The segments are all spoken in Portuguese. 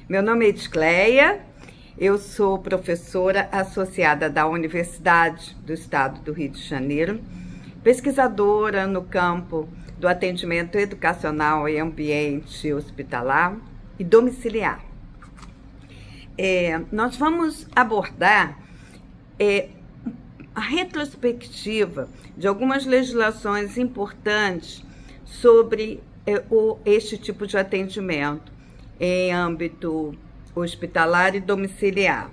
Meu nome é Edicleia, eu sou professora associada da Universidade do Estado do Rio de Janeiro, pesquisadora no campo do atendimento educacional e ambiente hospitalar e domiciliar. Nós vamos abordar a retrospectiva de algumas legislações importantes sobre este tipo de atendimento em âmbito hospitalar e domiciliar.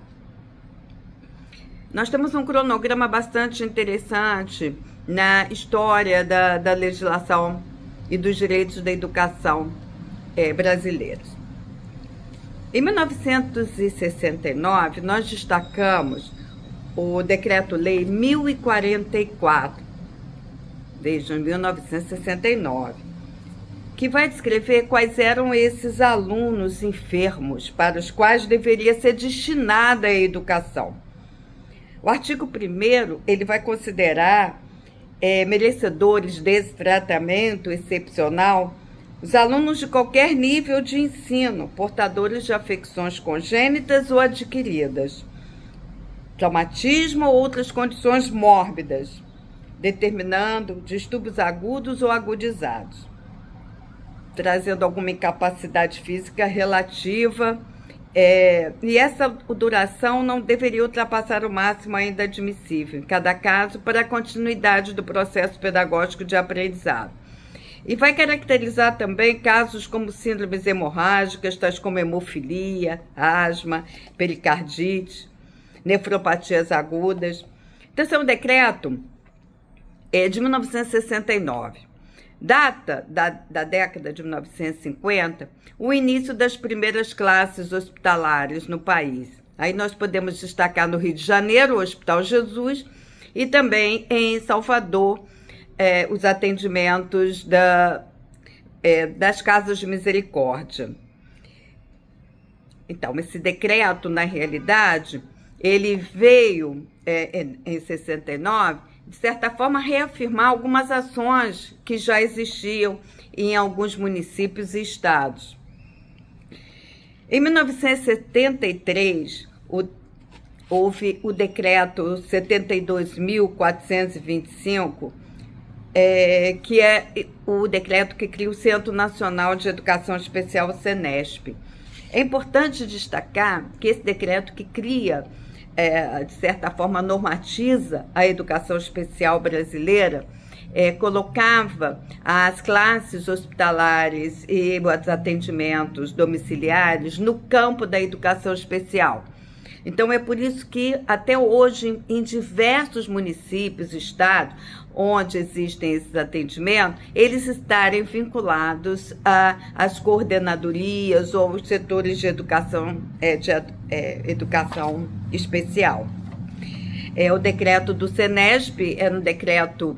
Nós temos um cronograma bastante interessante na história da legislação e dos direitos da educação brasileiros. Em 1969, nós destacamos o Decreto-Lei 1044, desde 1969, que vai descrever quais eram esses alunos enfermos para os quais deveria ser destinada a educação. O artigo 1º, ele vai considerar merecedores desse tratamento excepcional os alunos de qualquer nível de ensino, portadores de afecções congênitas ou adquiridas, traumatismo ou outras condições mórbidas, determinando distúrbios agudos ou agudizados, trazendo alguma incapacidade física relativa, e essa duração não deveria ultrapassar o máximo ainda admissível, em cada caso, para a continuidade do processo pedagógico de aprendizado. E vai caracterizar também casos como síndromes hemorrágicas, tais como hemofilia, asma, pericardite, nefropatias agudas. Então, esse é um decreto de 1969. Data da década de 1950, o início das primeiras classes hospitalares no país. Aí nós podemos destacar no Rio de Janeiro, o Hospital Jesus, e também em Salvador, os atendimentos das casas de misericórdia. Então, esse decreto, na realidade, ele veio em 69, de certa forma, reafirmar algumas ações que já existiam em alguns municípios e estados. Em 1973, houve o decreto 72.425, que é o decreto que cria o Centro Nacional de Educação Especial, o CENESP. É importante destacar que esse decreto que cria, de certa forma, normatiza a educação especial brasileira, colocava as classes hospitalares e os atendimentos domiciliares no campo da educação especial. Então, é por isso que, até hoje, em diversos municípios e estados onde existem esses atendimentos, eles estarem vinculados às coordenadorias ou aos setores de educação, educação especial. O decreto do CENESP era um decreto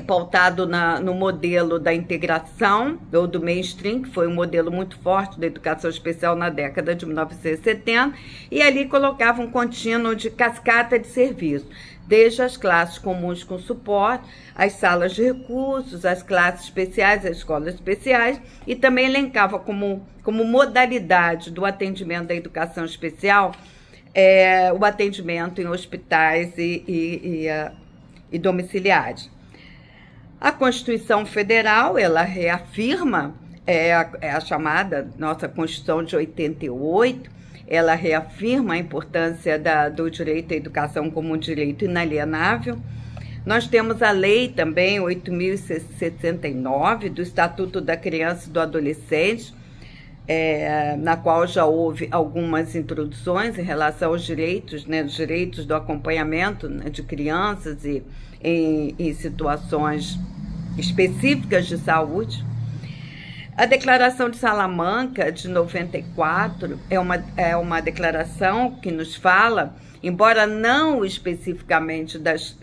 pautado no modelo da integração ou do mainstream, que foi um modelo muito forte da educação especial na década de 1970, e ali colocava um contínuo de cascata de serviço, desde as classes comuns com suporte, as salas de recursos, as classes especiais, as escolas especiais, e também elencava como modalidade do atendimento da educação especial o atendimento em hospitais e domiciliares. A Constituição Federal, ela reafirma, a chamada nossa Constituição de 88, ela reafirma a importância do direito à educação como um direito inalienável. Nós temos a lei também, 8.069, do Estatuto da Criança e do Adolescente, na qual já houve algumas introduções em relação aos direitos, os direitos do acompanhamento de crianças e em situações específicas de saúde. A Declaração de Salamanca, de 94, é uma declaração que nos fala, embora não especificamente das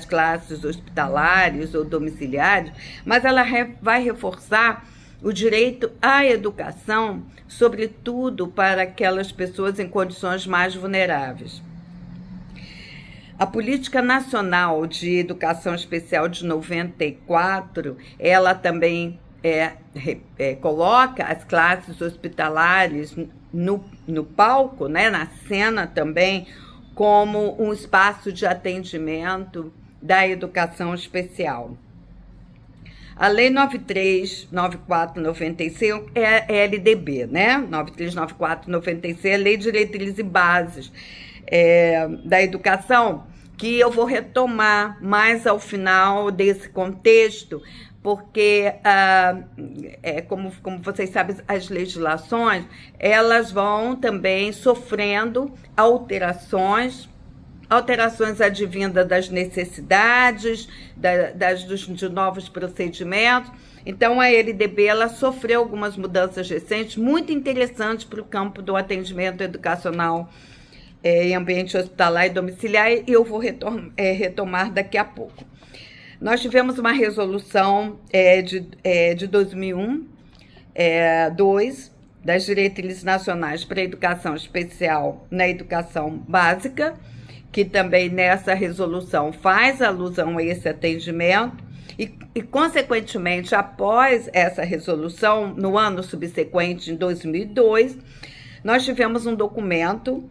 classes hospitalares ou domiciliares, mas ela vai reforçar o direito à educação, sobretudo para aquelas pessoas em condições mais vulneráveis. A Política Nacional de Educação Especial de 94, ela também coloca as classes hospitalares no palco, né, na cena também, como um espaço de atendimento da educação especial. A Lei 9394/95 é LDB, né? 9394/96 é Lei de Diretrizes e Bases da Educação, que eu vou retomar mais ao final desse contexto, porque, como vocês sabem, as legislações, elas vão também sofrendo alterações advindas das necessidades, de novos procedimentos. Então, a LDB ela sofreu algumas mudanças recentes, muito interessantes para o campo do atendimento educacional em ambiente hospitalar e domiciliar, e eu vou retomar daqui a pouco. Nós tivemos uma resolução de 2001, 2, das Diretrizes Nacionais para a Educação Especial na Educação Básica, que também nessa resolução faz alusão a esse atendimento, e consequentemente, após essa resolução, no ano subsequente, em 2002, nós tivemos um documento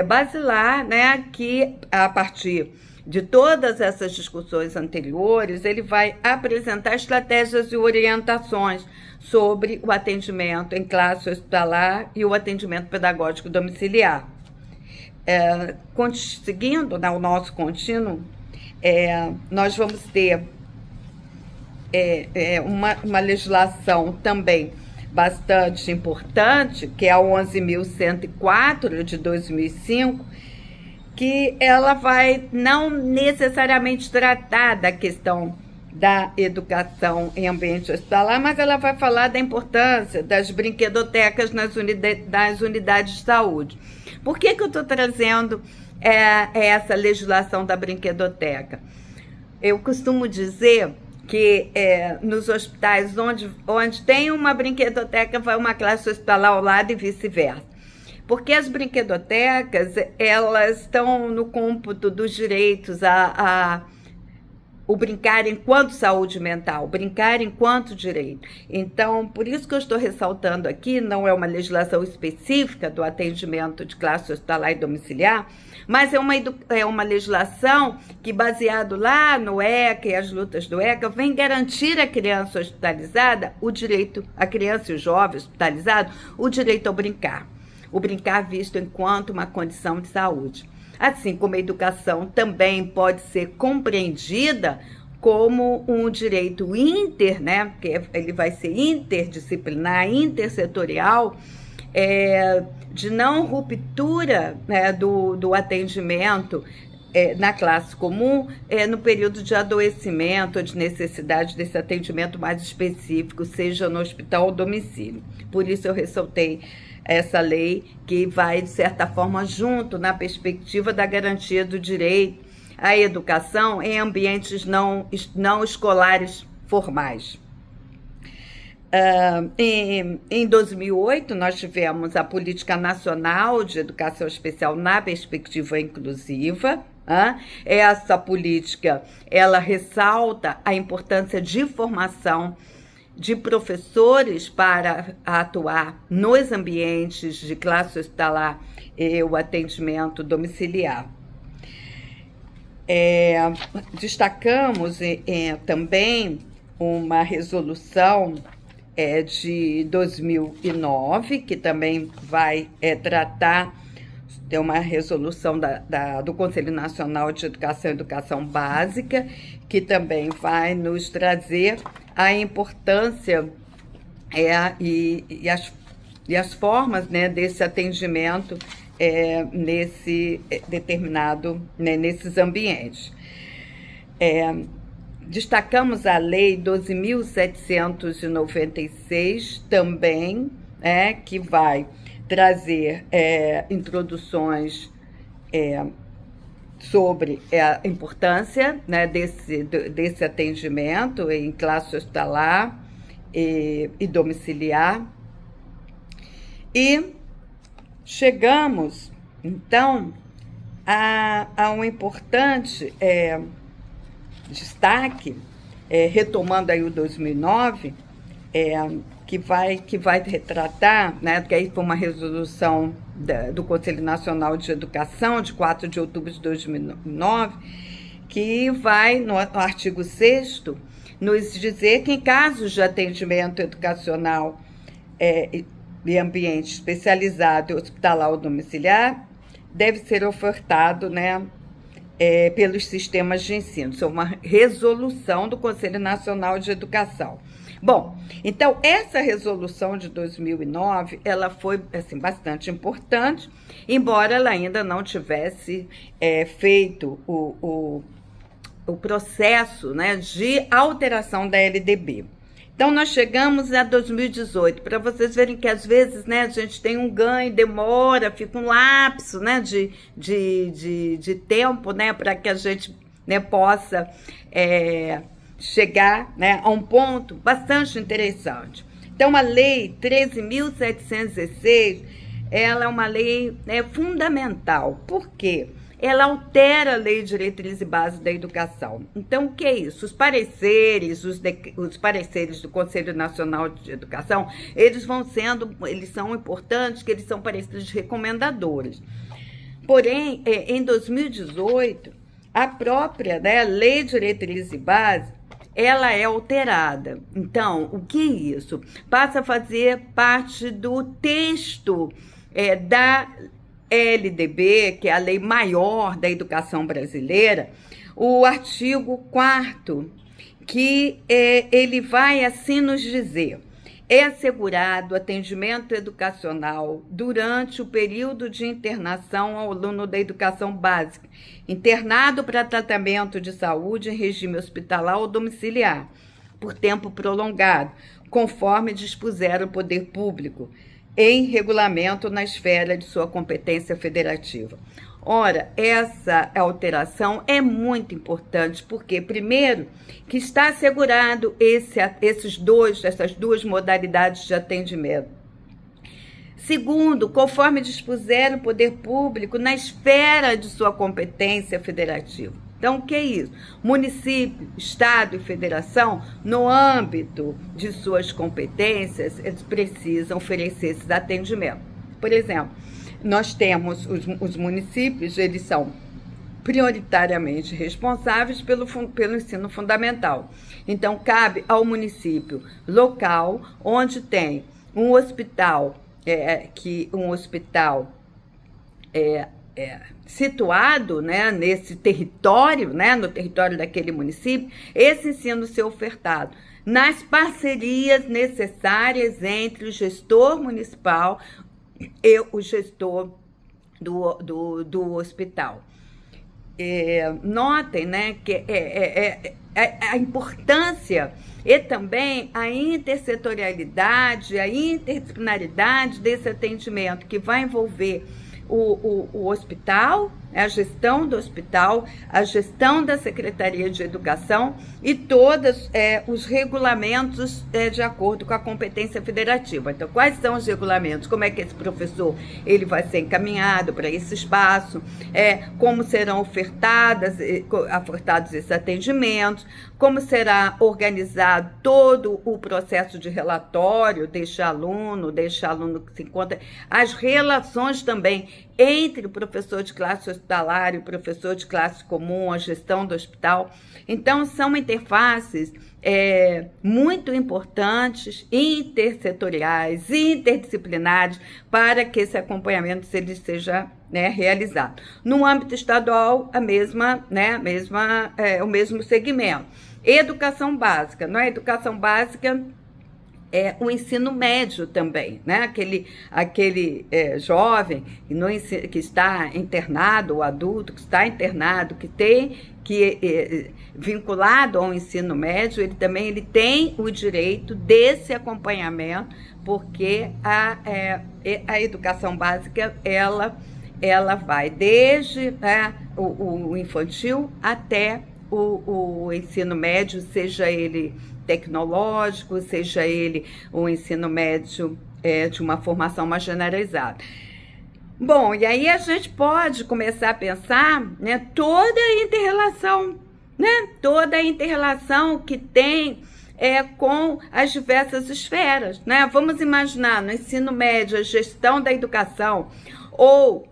basilar, né, que, a partir de todas essas discussões anteriores, ele vai apresentar estratégias e orientações sobre o atendimento em classe hospitalar e o atendimento pedagógico domiciliar. Seguindo, né, o nosso contínuo, nós vamos ter uma legislação também bastante importante, que é a 11.104 de 2005, que ela vai não necessariamente tratar da questão da educação em ambiente hospitalar, mas ela vai falar da importância das brinquedotecas nas unidades de saúde. Por que eu estou trazendo essa legislação da brinquedoteca? Eu costumo dizer que nos hospitais onde tem uma brinquedoteca, vai uma classe hospitalar ao lado e vice-versa. Porque as brinquedotecas, elas estão no cômputo dos direitos o brincar enquanto saúde mental, brincar enquanto direito. Então, por isso que eu estou ressaltando aqui, não é uma legislação específica do atendimento de classe hospitalar e domiciliar, mas é uma legislação que, baseado lá no ECA e as lutas do ECA, vem garantir à criança hospitalizada o direito, a criança e o jovem hospitalizado, o direito ao brincar. O brincar visto enquanto uma condição de saúde. Assim como a educação também pode ser compreendida como um direito né? Porque ele vai ser interdisciplinar, intersetorial, de não ruptura, né, do atendimento na classe comum, no período de adoecimento ou de necessidade desse atendimento mais específico, seja no hospital ou domicílio. Por isso eu ressaltei essa lei que vai, de certa forma, junto na perspectiva da garantia do direito à educação em ambientes não escolares formais. Em 2008, nós tivemos a Política Nacional de Educação Especial na Perspectiva Inclusiva. Essa política, ela ressalta a importância de formação de professores para atuar nos ambientes de classe hospitalar e o atendimento domiciliar. Destacamos também uma resolução de 2009, que também vai tratar, é uma resolução do Conselho Nacional de Educação e Educação Básica, que também vai nos trazer a importância e as formas, né, desse atendimento nesse determinado, né, nesses ambientes. Destacamos a Lei 12.796 também, que vai trazer introduções sobre a importância, né, desse atendimento em classe hospitalar e domiciliar. E chegamos, então, a um importante destaque, retomando aí o 2009, que vai retratar, né, que aí foi uma resolução do Conselho Nacional de Educação, de 4 de outubro de 2009, que vai, no artigo 6º, nos dizer que em casos de atendimento educacional e ambiente especializado e hospitalar ou domiciliar, deve ser ofertado, né, pelos sistemas de ensino. Isso é uma resolução do Conselho Nacional de Educação. Bom, então, essa resolução de 2009, ela foi, assim, bastante importante, embora ela ainda não tivesse feito o processo, né, de alteração da LDB. Então, nós chegamos a 2018, para vocês verem que, às vezes, né, a gente tem um ganho, demora, fica um lapso, né, de tempo, né, para que a gente, né, possa chegar, né, a um ponto bastante interessante. Então, a Lei 13.716, ela é uma lei, né, fundamental. Por quê? Ela altera a Lei de Diretrizes e Bases da Educação. Então, o que é isso? Os pareceres do Conselho Nacional de Educação, eles são importantes, que eles são pareceres recomendadores. Porém, em 2018, a própria, né, Lei de Diretrizes e Bases, ela é alterada. Então, o que é isso? Passa a fazer parte do texto da LDB, que é a lei maior da educação brasileira, o artigo 4º, que ele vai assim nos dizer: é assegurado atendimento educacional durante o período de internação ao aluno da educação básica, internado para tratamento de saúde em regime hospitalar ou domiciliar, por tempo prolongado, conforme dispuser o poder público, em regulamento na esfera de sua competência federativa. Ora, essa alteração é muito importante, porque, primeiro, que está assegurado essas duas modalidades de atendimento. Segundo, conforme dispuser o poder público na esfera de sua competência federativa. Então, o que é isso? Município, Estado e Federação, no âmbito de suas competências, eles precisam oferecer esses atendimentos. Por exemplo, nós temos os municípios, eles são prioritariamente responsáveis pelo ensino fundamental. Então, cabe ao município local, onde tem um hospital, situado, né, nesse território, né, no território daquele município, esse ensino ser ofertado nas parcerias necessárias entre o gestor municipal e o gestor do hospital. Notem, né, que a importância e também a intersetorialidade, a interdisciplinaridade desse atendimento, que vai envolver o hospital, a gestão do hospital, a gestão da Secretaria de Educação e todos os regulamentos de acordo com a competência federativa. Então, quais são os regulamentos? Como é que esse professor ele vai ser encaminhado para esse espaço? Como serão ofertados esses atendimentos? Como será organizado todo o processo de relatório deste aluno que se encontra, as relações também entre o professor de classe hospitalar e o professor de classe comum, a gestão do hospital. Então, são interfaces muito importantes, intersetoriais, interdisciplinares, para que esse acompanhamento ele seja, né, realizado. No âmbito estadual, o mesmo segmento. Educação básica, não é? Educação básica o ensino médio também, né? Aquele jovem que está internado, o adulto que está internado, vinculado ao ensino médio, ele tem o direito desse acompanhamento, porque a educação básica, ela vai desde o infantil até o ensino médio, seja ele tecnológico, seja ele o ensino médio de uma formação mais generalizada. Bom, e aí a gente pode começar a pensar, né, toda a interrelação que tem com as diversas esferas, né? Vamos imaginar no ensino médio a gestão da educação ou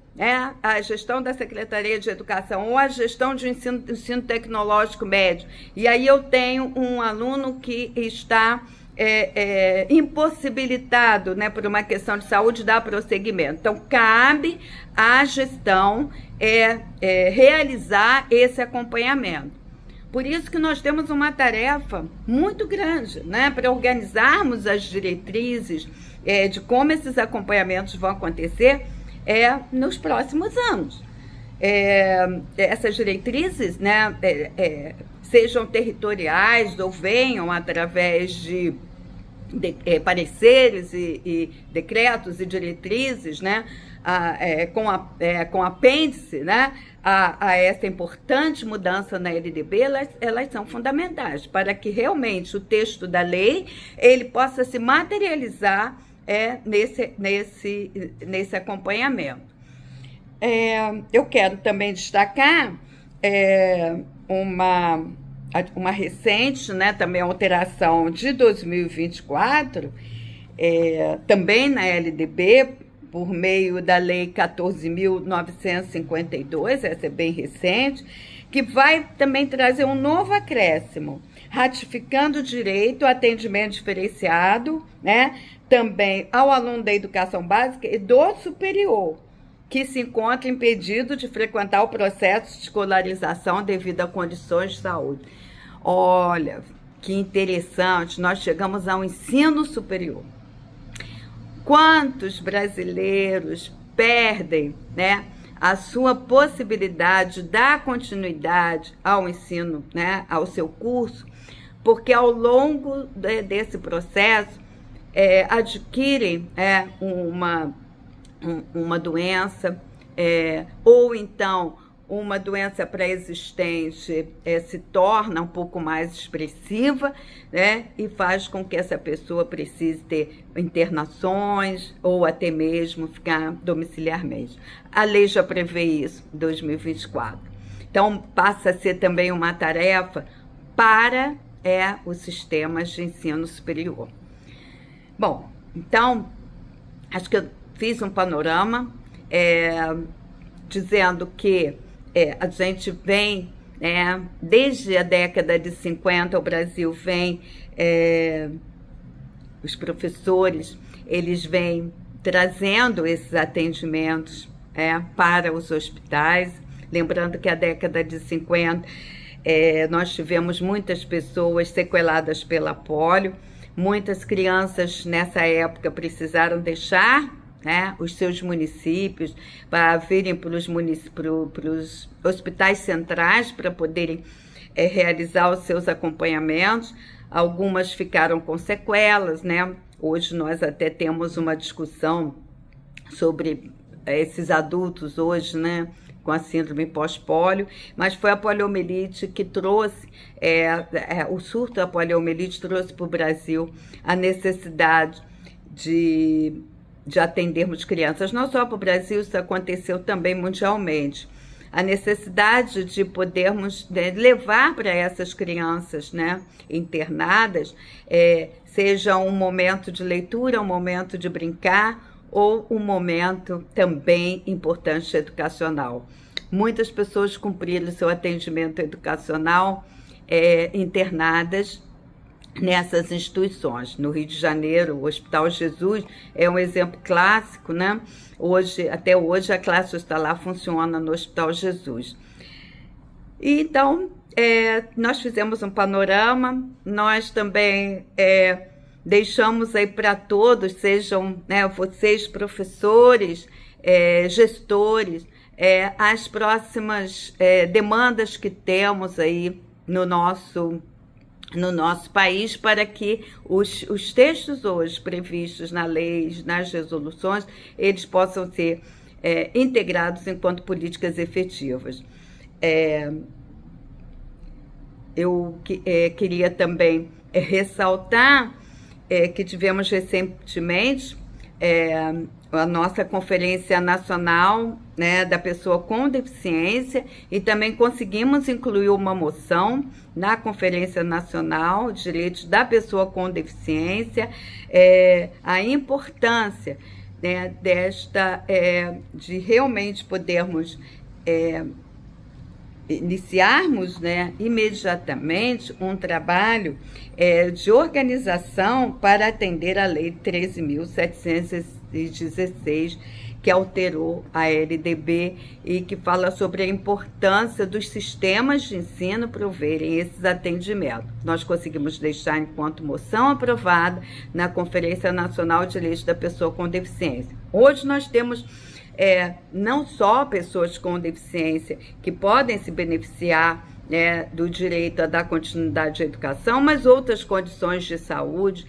a gestão da Secretaria de Educação ou a gestão de ensino tecnológico médio. E aí eu tenho um aluno que está impossibilitado, né, por uma questão de saúde, dar prosseguimento. Então, cabe à gestão realizar esse acompanhamento. Por isso que nós temos uma tarefa muito grande, né, para organizarmos as diretrizes de como esses acompanhamentos vão acontecer nos próximos anos. Essas diretrizes, né, sejam territoriais ou venham através de pareceres e decretos e diretrizes, né, com apêndice, né, a essa importante mudança na LDB, elas são fundamentais para que realmente o texto da lei ele possa se materializar nesse acompanhamento. Eu quero também destacar uma recente, né, também alteração de 2024, também na LDB, por meio da Lei 14.952, essa é bem recente, que vai também trazer um novo acréscimo, ratificando o direito ao atendimento diferenciado, né, também ao aluno da educação básica e do superior, que se encontra impedido de frequentar o processo de escolarização devido a condições de saúde. Olha, que interessante, nós chegamos ao ensino superior. Quantos brasileiros perdem, né, a sua possibilidade de dar continuidade ao ensino, né, ao seu curso, porque ao longo desse processo adquirem uma doença, ou então uma doença pré-existente se torna um pouco mais expressiva, né, e faz com que essa pessoa precise ter internações ou até mesmo ficar domiciliarmente. A lei já prevê isso em 2024. Então, passa a ser também uma tarefa para os sistemas de ensino superior. Bom, então, acho que eu fiz um panorama dizendo que a gente vem, desde a década de 50, o Brasil vem, os professores, eles vêm trazendo esses atendimentos para os hospitais. Lembrando que a década de 50, nós tivemos muitas pessoas sequeladas pela polio. Muitas crianças nessa época precisaram deixar, né, os seus municípios para virem para os hospitais centrais para poderem realizar os seus acompanhamentos. Algumas ficaram com sequelas, né? Hoje nós até temos uma discussão sobre esses adultos hoje, né, com a síndrome pós-pólio, mas foi a poliomielite que trouxe, o surto da poliomielite trouxe para o Brasil a necessidade de atendermos crianças, não só para o Brasil, isso aconteceu também mundialmente. A necessidade de podermos levar para essas crianças, né, internadas, seja um momento de leitura, um momento de brincar, ou um momento também importante educacional. Muitas pessoas cumpriram seu atendimento educacional internadas nessas instituições. No Rio de Janeiro, o Hospital Jesus é um exemplo clássico, né? Até hoje, a classe hospitalar funciona no Hospital Jesus. E, então, nós fizemos um panorama, nós também deixamos aí para todos, sejam, né, vocês professores, gestores, as próximas demandas que temos aí no nosso país, para que os textos hoje previstos na lei, nas resoluções, eles possam ser integrados enquanto políticas efetivas. Eu queria também ressaltar que tivemos recentemente a nossa Conferência Nacional, né, da Pessoa com Deficiência, e também conseguimos incluir uma moção na Conferência Nacional de Direitos da Pessoa com Deficiência, a importância, né, de realmente podermos iniciarmos, né, imediatamente um trabalho de organização para atender a Lei 13.716, que alterou a LDB e que fala sobre a importância dos sistemas de ensino proverem esses atendimentos. Nós conseguimos deixar enquanto moção aprovada na Conferência Nacional de Direitos da Pessoa com Deficiência. Hoje nós temos não só pessoas com deficiência que podem se beneficiar, né, do direito a dar continuidade à educação, mas outras condições de saúde,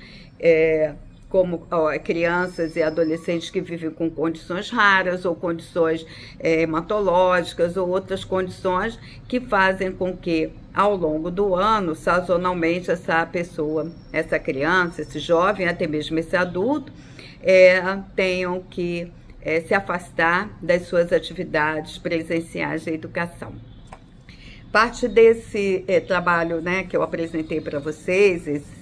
como crianças e adolescentes que vivem com condições raras ou condições hematológicas ou outras condições que fazem com que, ao longo do ano, sazonalmente, essa pessoa, essa criança, esse jovem, até mesmo esse adulto, tenham que se afastar das suas atividades presenciais de educação. Parte desse trabalho, né, que eu apresentei para vocês, esse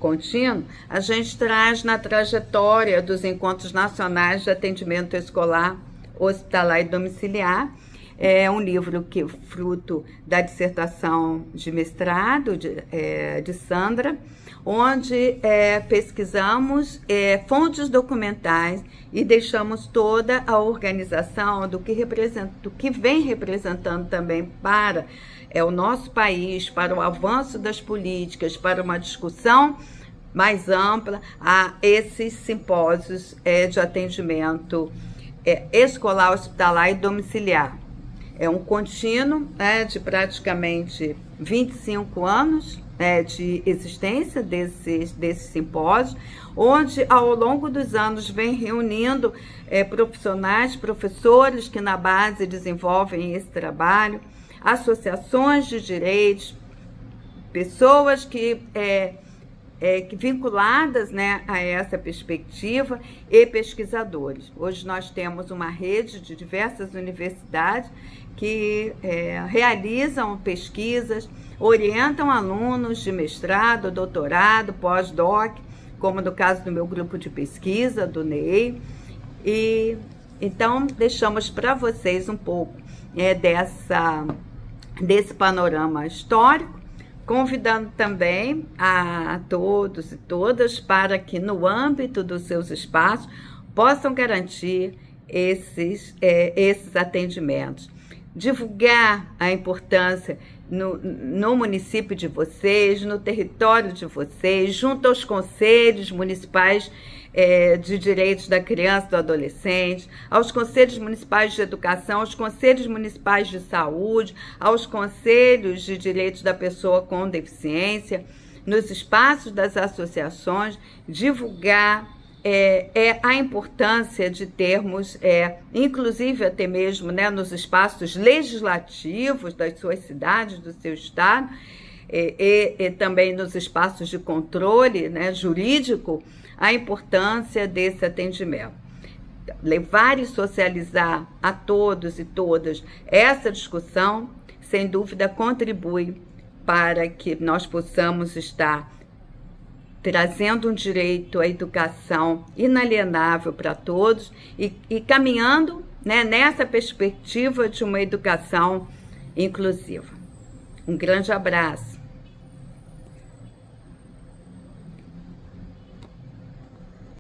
contínuo, a gente traz na trajetória dos Encontros Nacionais de Atendimento Escolar, Hospitalar e Domiciliar. É um livro que é fruto da dissertação de mestrado de Sandra, onde pesquisamos fontes documentais e deixamos toda a organização do que vem representando também para o nosso país, para o avanço das políticas, para uma discussão mais ampla a esses simpósios de atendimento escolar, hospitalar e domiciliar. É um contínuo de praticamente 25 anos de existência desses simpósios, onde ao longo dos anos vem reunindo profissionais, professores que na base desenvolvem esse trabalho, associações de direitos, pessoas que vinculadas, né, a essa perspectiva e pesquisadores. Hoje nós temos uma rede de diversas universidades que realizam pesquisas, orientam alunos de mestrado, doutorado, pós-doc, como no caso do meu grupo de pesquisa, do NEI. E então deixamos para vocês um pouco desse panorama histórico, convidando também a todos e todas para que, no âmbito dos seus espaços, possam garantir esses atendimentos. Divulgar a importância no município de vocês, no território de vocês, junto aos conselhos municipais de direitos da criança e do adolescente, aos conselhos municipais de educação, aos conselhos municipais de saúde, aos conselhos de direitos da pessoa com deficiência, nos espaços das associações, divulgar a importância de termos, inclusive até mesmo, né, nos espaços legislativos das suas cidades, do seu estado, e também nos espaços de controle, né, jurídico, a importância desse atendimento. Levar e socializar a todos e todas essa discussão, sem dúvida, contribui para que nós possamos estar trazendo um direito à educação inalienável para todos e caminhando, né, nessa perspectiva de uma educação inclusiva. Um grande abraço.